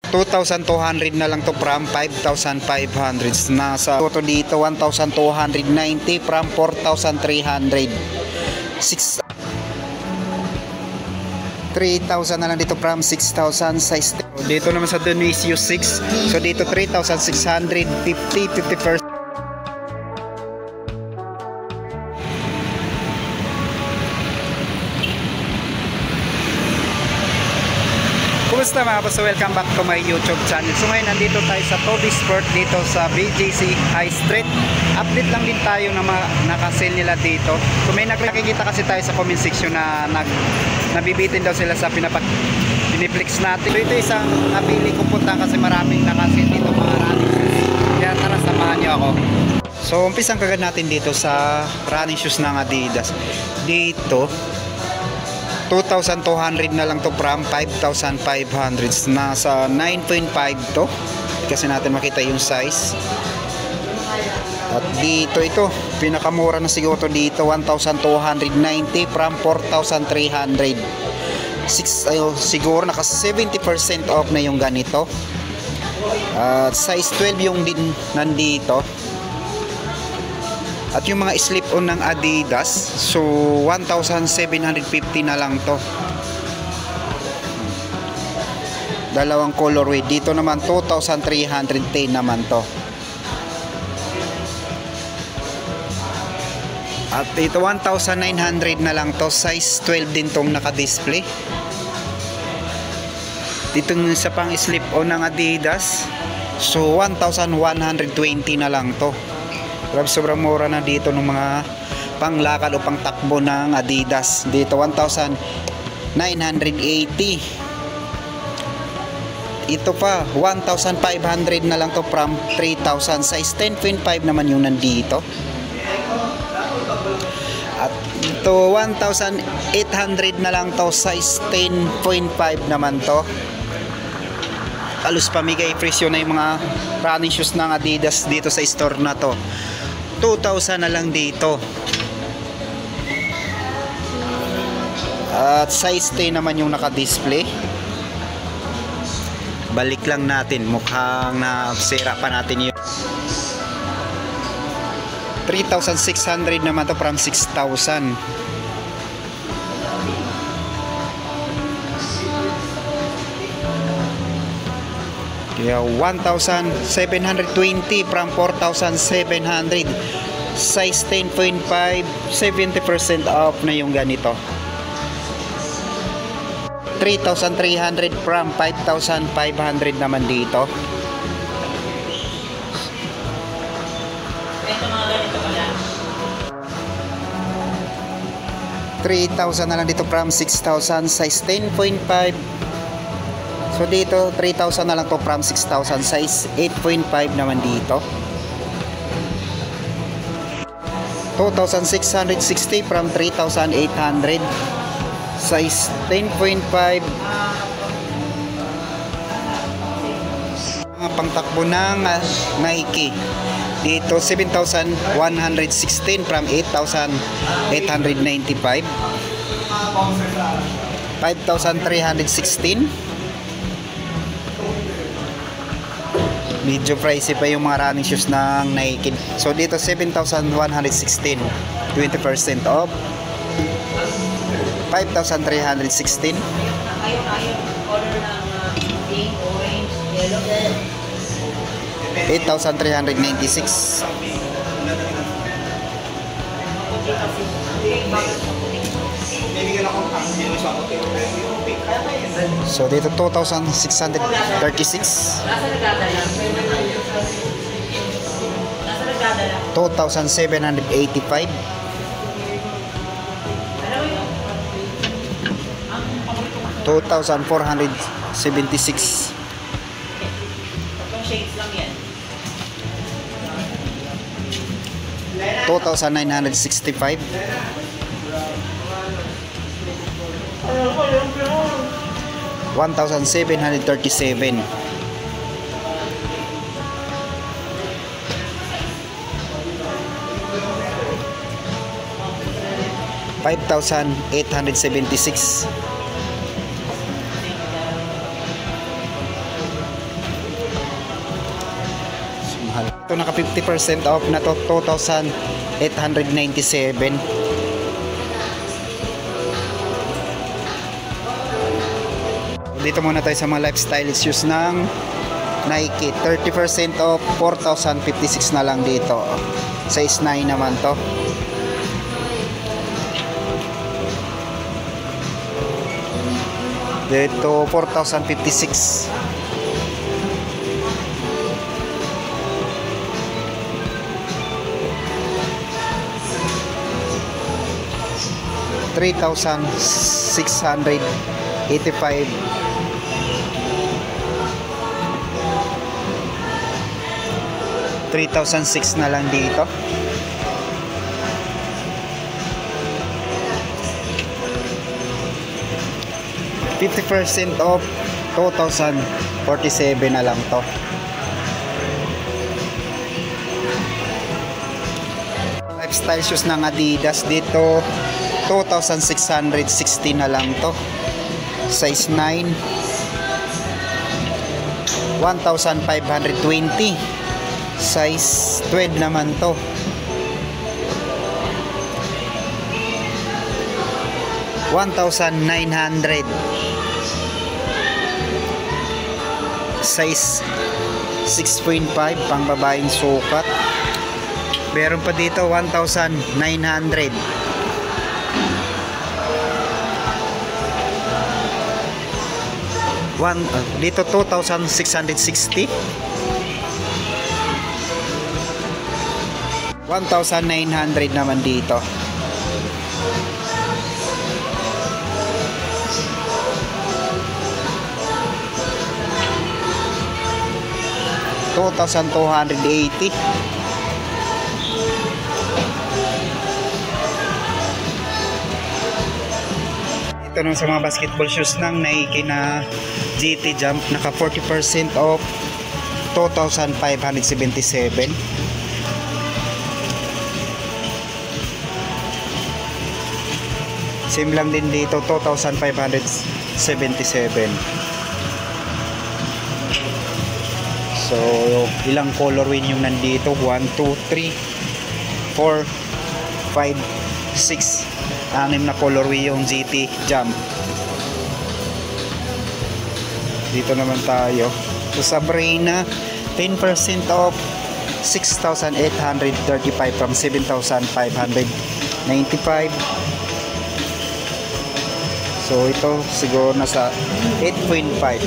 2,200 na lang to from 5,500. Nasa to dito 1,290 from 4,300. 3,000 na lang dito from 6,000 size. Dito naman sa Dionisio 6. So dito 3,650, 50%. Kumusta mga boss? Welcome back to my YouTube channel. So ngayon nandito tayo sa Toby Sport dito sa BGC High Street. Update lang din tayo na naka-sale nila dito. So may nakikita kasi tayo sa comment section na nabibitin daw sila sa piniplex natin. So ito isang napili kong punta kasi maraming naka-sale dito mga running shoes. Kaya tara samahan niyo ako. So umpisang kagad natin dito sa running shoes ng Adidas. Dito 2,200 na lang to from 5,500. Nasa 9.5 to kasi natin makita yung size. At dito ito pinakamura na siguro to dito 1,290 from 4,300. Siguro naka 70% off na yung ganito. At size 12 yung din nandito. At yung mga slip-on ng Adidas, so 1,750 na lang to. Dalawang colorway. Dito naman 2,310 naman to. At ito 1,900 na lang to. Size 12 din tong naka-display. Dito sa pang slip-on ng Adidas, so 1,120 na lang to. Grabe, sobrang mura na dito ng mga panglakad o pangtakbo ng Adidas. Dito 1,980. Ito pa 1,500 na lang to from 3,000. Size 10.5 naman yung nandito. At ito 1,800 na lang to. Size 10.5 naman to. Alos pamigay presyo na yung mga running shoes ng Adidas dito sa store na to. 2,000 na lang dito. At size 10 naman yung naka-display. Balik lang natin, mukhang nasira pa natin yun. 3,600 naman to from 6,000. Kaya 1,720 from 4,700. Size 10.5, 70% off na yung ganito. 3,300 from 5,500 naman dito. $3,000 na lang dito from 6,000. Size 10.5. So dito 3,000 na lang to from 6,000. Size 8.5 naman dito. 2,660 from 3,800. Size 10.5. Mga pangtakbo ng Nike. Dito 7,116 from 8,895. 5,316. Medyo pricey pa yung mga running shoes ng Nike. So dito 7,116, 20% off. 5,316. 8,396. So dito 2,636. 2,785. 2,476. 2,965. 1,737. 5,876. mahal. Ito naka 50% off na to, 2,897. Dito muna tayo sa mga lifestyle shoes ng Nike. 30% off, 4,056 na lang dito. Size 9 naman to. Dito 4,056. $3,685. 3,006 na lang dito. $50% off, 2,047 na lang to. Lifestyle shoes ng Adidas dito, 2,660 na lang to. Size 9, 1,520. Size 12 naman to. $1,900. Size 6.5 pang babaeng sukat. Meron pa dito 1,900. Dito 2,660. 1,900 naman dito. $2,280. Ito naman sa mga basketball shoes ng Nike na GT Jump, naka 40% off, 2,577. Same lang din dito, 2,577. So, ilang colorway yung nandito? 1, 2, 3, 4, 5, 6. 6 na colorway yung GT Jump. Dito naman tayo. So, Sabrina, 10% off, 6,835 from 7,595. So, ito siguro nasa 8.5.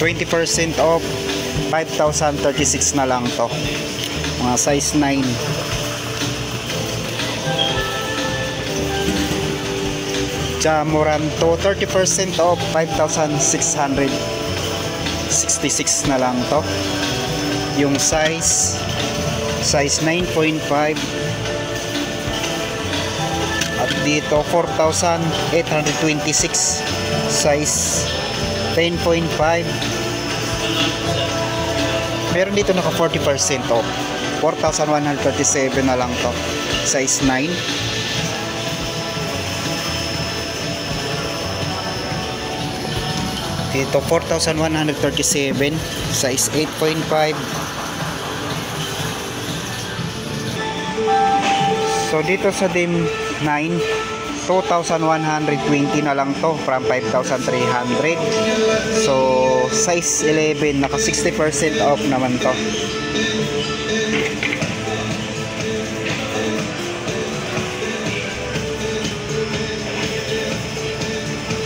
20% off, 5,036 na lang to. Mga size 9. Jamoranto, 30% off, 5,666 na lang to. Yung size 9.5. At dito 4,826, size 10.5. Meron dito naka 40% off, 4,137 na lang to, size 9. Dito 4,137, size 8.5. So dito sa Dim 9, 2,120 na lang to from 5,300. So size 11, naka 60% off naman to.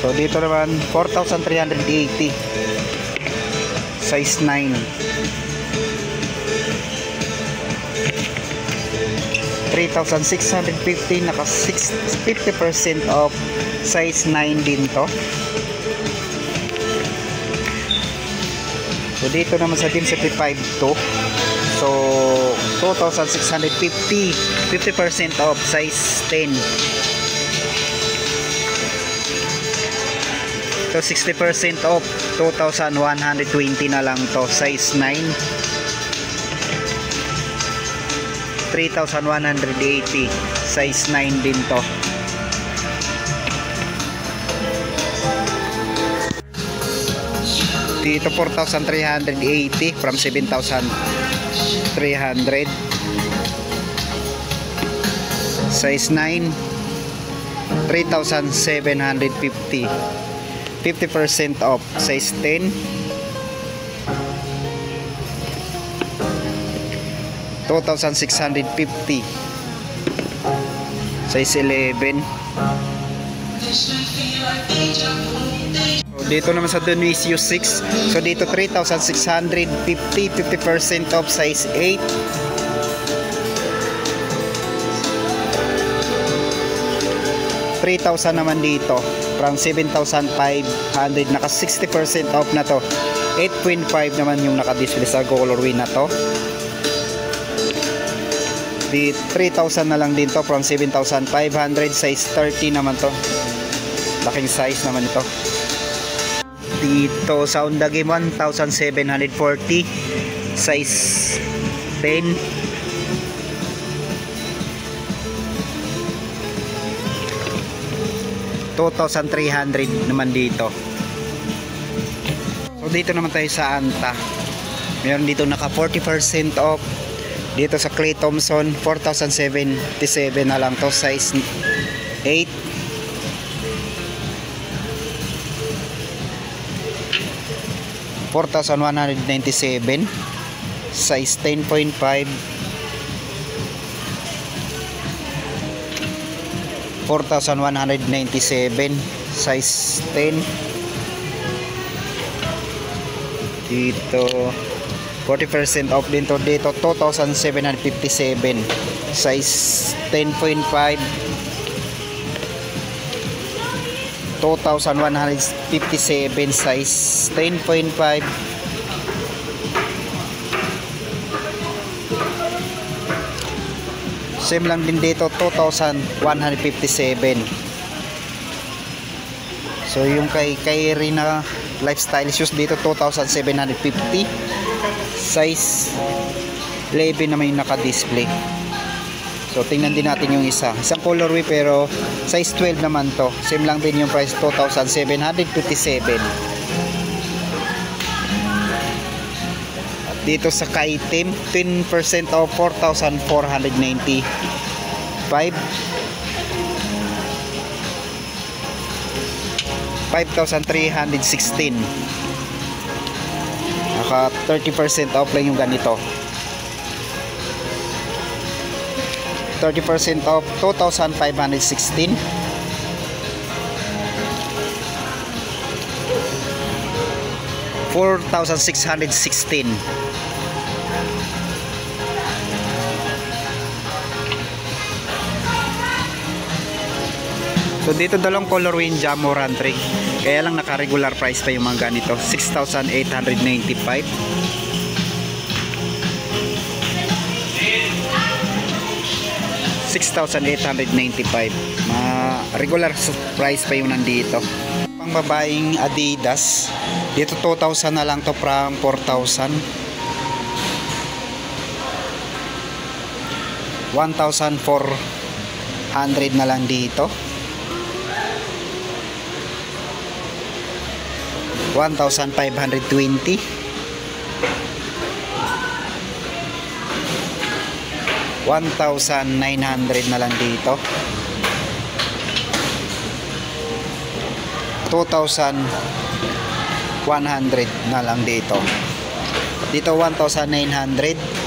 So dito naman 4,380, size 9. 3,650, naka 50% off, size 9 din to. So dito naman sa Dim 75 to. So 2,650, 50% off, size 10. So 60% off, 2,120 na lang to, size 9. 3,180, size 9 din to. Dito 4,380 from 7,300. Size 9, 3,750. 50% off. Size 10, 2,650. Size 11. So, dito naman sa Dionisio 6. So dito 3,650. 50% off. Size 8. $3,000 naman dito from 7,500. Naka 60% off na to. 8.5 naman yung naka-display sa colorway na to. Di 3,000 na lang din to from 7,500. Size 30 naman to. Laking size naman ito. Dito sa Undagi 1,740. Size 10. $2,300 naman dito. So dito naman tayo sa Anta. Meron dito naka 40% off. Dito sa Clay Thompson 4,077 na lang to. Size 8. $4,197. Size 10.5. 4,197. Size 10. Dito 40% off din to. Dito 2,757. Size 10.5. 2,157. Size 10.5. Same lang din dito, 2,157. So yung kay Rina lifestyle shoes dito 2,750. Size 11 naman yung naka-display. So tingnan din natin yung isa. Isang colorway pero size 12 naman to. Same lang din yung price, 2,757. Dito sa Kaitim 10% off, 4,495. 5,316. Naka 30% off lang yung ganito. 30% off, 2,516. 4,616. So dito dalawang colorway yung Jamo Run Trick. Kaya lang naka regular price pa yung mga ganito, 6,895. $6,895. Regular price pa yung nandito. Pang babaeng Adidas, dito 2,000 na lang to from 4,000. 1,400 na lang dito. 1,520. 1,900 na lang dito. 2,100 na lang dito. Dito 1,900.